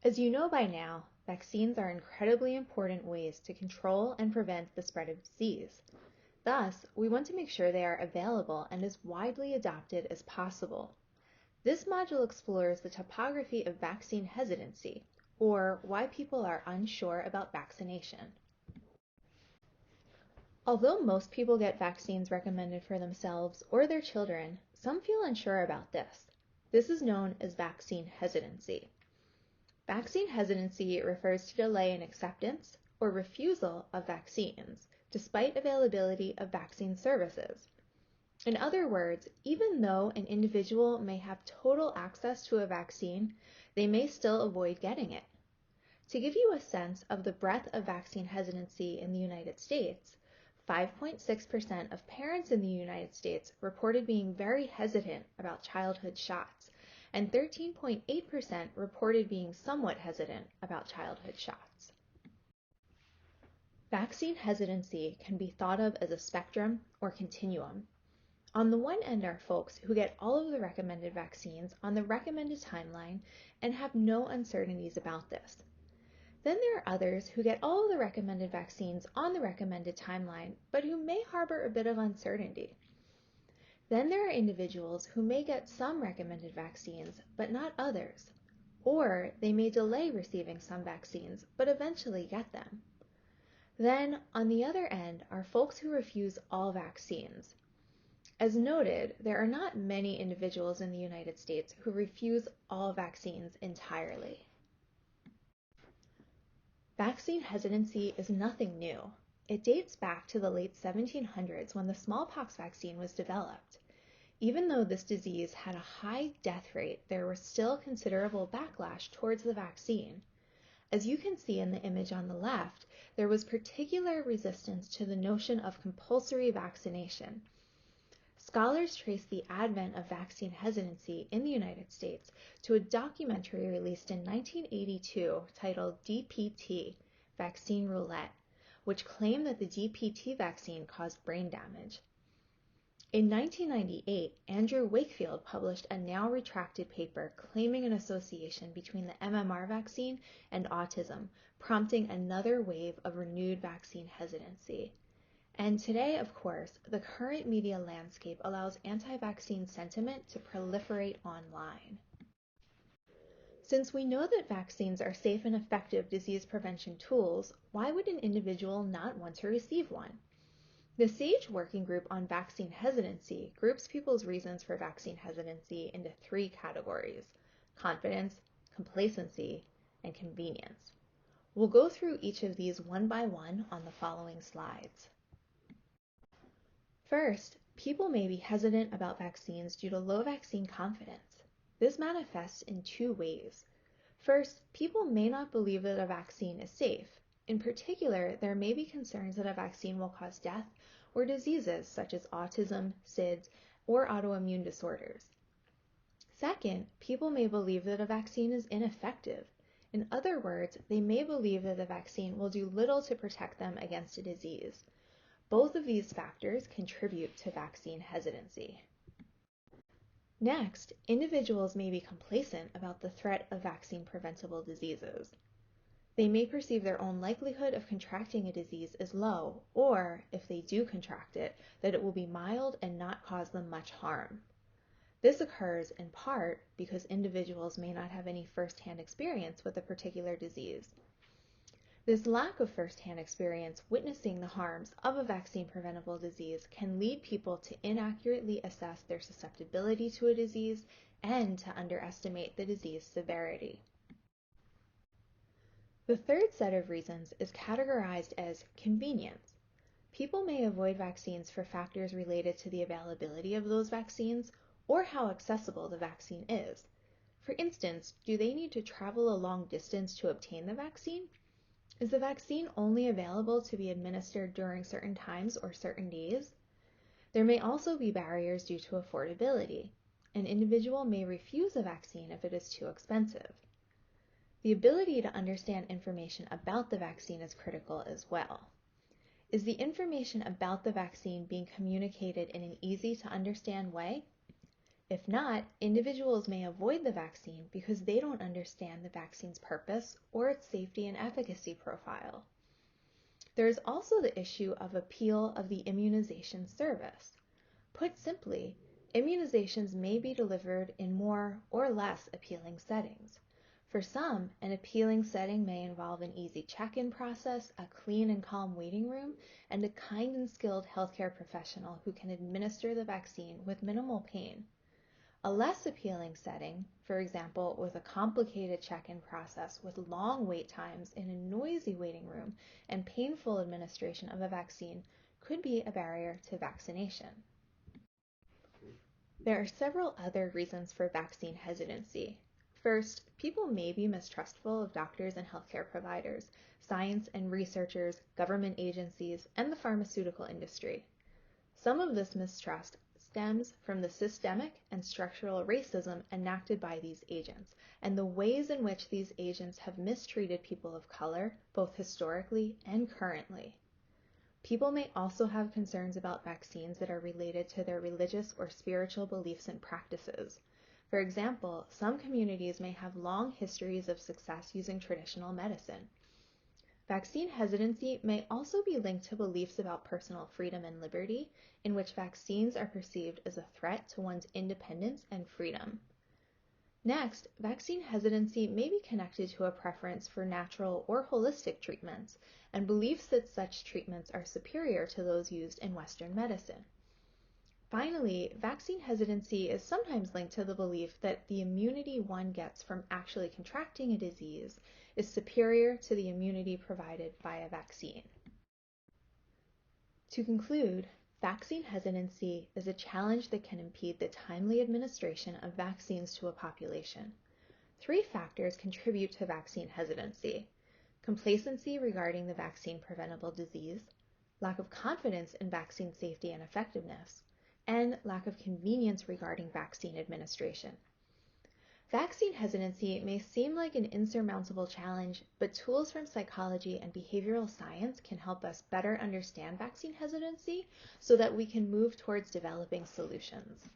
As you know by now, vaccines are incredibly important ways to control and prevent the spread of disease. Thus, we want to make sure they are available and as widely adopted as possible. This module explores the topography of vaccine hesitancy, or why people are unsure about vaccination. Although most people get vaccines recommended for themselves or their children, some feel unsure about this. This is known as vaccine hesitancy. Vaccine hesitancy refers to delay in acceptance or refusal of vaccines, despite availability of vaccine services. In other words, even though an individual may have total access to a vaccine, they may still avoid getting it. To give you a sense of the breadth of vaccine hesitancy in the United States, 5.6% of parents in the United States reported being very hesitant about childhood shots, and 13.8% reported being somewhat hesitant about childhood shots. Vaccine hesitancy can be thought of as a spectrum or continuum. On the one end are folks who get all of the recommended vaccines on the recommended timeline and have no uncertainties about this. Then there are others who get all of the recommended vaccines on the recommended timeline, but who may harbor a bit of uncertainty. Then there are individuals who may get some recommended vaccines, but not others, or they may delay receiving some vaccines, but eventually get them. Then, on the other end, are folks who refuse all vaccines. As noted, there are not many individuals in the United States who refuse all vaccines entirely. Vaccine hesitancy is nothing new. It dates back to the late 1700s when the smallpox vaccine was developed. Even though this disease had a high death rate, there was still considerable backlash towards the vaccine. As you can see in the image on the left, there was particular resistance to the notion of compulsory vaccination. Scholars trace the advent of vaccine hesitancy in the United States to a documentary released in 1982 titled DPT, Vaccine Roulette, which claimed that the DPT vaccine caused brain damage. In 1998, Andrew Wakefield published a now retracted paper claiming an association between the MMR vaccine and autism, prompting another wave of renewed vaccine hesitancy. And today, of course, the current media landscape allows anti-vaccine sentiment to proliferate online. Since we know that vaccines are safe and effective disease prevention tools, why would an individual not want to receive one? The SAGE Working Group on Vaccine Hesitancy groups people's reasons for vaccine hesitancy into three categories: confidence, complacency, and convenience. We'll go through each of these one by one on the following slides. First, people may be hesitant about vaccines due to low vaccine confidence. This manifests in two ways. First, people may not believe that a vaccine is safe. In particular, there may be concerns that a vaccine will cause death or diseases such as autism, SIDS, or autoimmune disorders. Second, people may believe that a vaccine is ineffective. In other words, they may believe that the vaccine will do little to protect them against a disease. Both of these factors contribute to vaccine hesitancy. Next, individuals may be complacent about the threat of vaccine-preventable diseases. They may perceive their own likelihood of contracting a disease as low, or, if they do contract it, that it will be mild and not cause them much harm. This occurs in part because individuals may not have any first-hand experience with a particular disease. This lack of first-hand experience witnessing the harms of a vaccine-preventable disease can lead people to inaccurately assess their susceptibility to a disease and to underestimate the disease severity. The third set of reasons is categorized as convenience. People may avoid vaccines for factors related to the availability of those vaccines or how accessible the vaccine is. For instance, do they need to travel a long distance to obtain the vaccine? Is the vaccine only available to be administered during certain times or certain days? There may also be barriers due to affordability. An individual may refuse a vaccine if it is too expensive. The ability to understand information about the vaccine is critical as well. Is the information about the vaccine being communicated in an easy to understand way? If not, individuals may avoid the vaccine because they don't understand the vaccine's purpose or its safety and efficacy profile. There is also the issue of appeal of the immunization service. Put simply, immunizations may be delivered in more or less appealing settings. For some, an appealing setting may involve an easy check-in process, a clean and calm waiting room, and a kind and skilled healthcare professional who can administer the vaccine with minimal pain. A less appealing setting, for example, with a complicated check-in process with long wait times in a noisy waiting room and painful administration of a vaccine, could be a barrier to vaccination. There are several other reasons for vaccine hesitancy. First, people may be mistrustful of doctors and healthcare providers, science and researchers, government agencies, and the pharmaceutical industry. Some of this mistrust stems from the systemic and structural racism enacted by these agents and the ways in which these agents have mistreated people of color, both historically and currently. People may also have concerns about vaccines that are related to their religious or spiritual beliefs and practices. For example, some communities may have long histories of success using traditional medicine. Vaccine hesitancy may also be linked to beliefs about personal freedom and liberty, in which vaccines are perceived as a threat to one's independence and freedom. Next, vaccine hesitancy may be connected to a preference for natural or holistic treatments, and beliefs that such treatments are superior to those used in Western medicine. Finally, vaccine hesitancy is sometimes linked to the belief that the immunity one gets from actually contracting a disease is superior to the immunity provided by a vaccine. To conclude, vaccine hesitancy is a challenge that can impede the timely administration of vaccines to a population. 3 factors contribute to vaccine hesitancy: complacency regarding the vaccine preventable disease, lack of confidence in vaccine safety and effectiveness, and lack of convenience regarding vaccine administration. Vaccine hesitancy may seem like an insurmountable challenge, but tools from psychology and behavioral science can help us better understand vaccine hesitancy so that we can move towards developing solutions.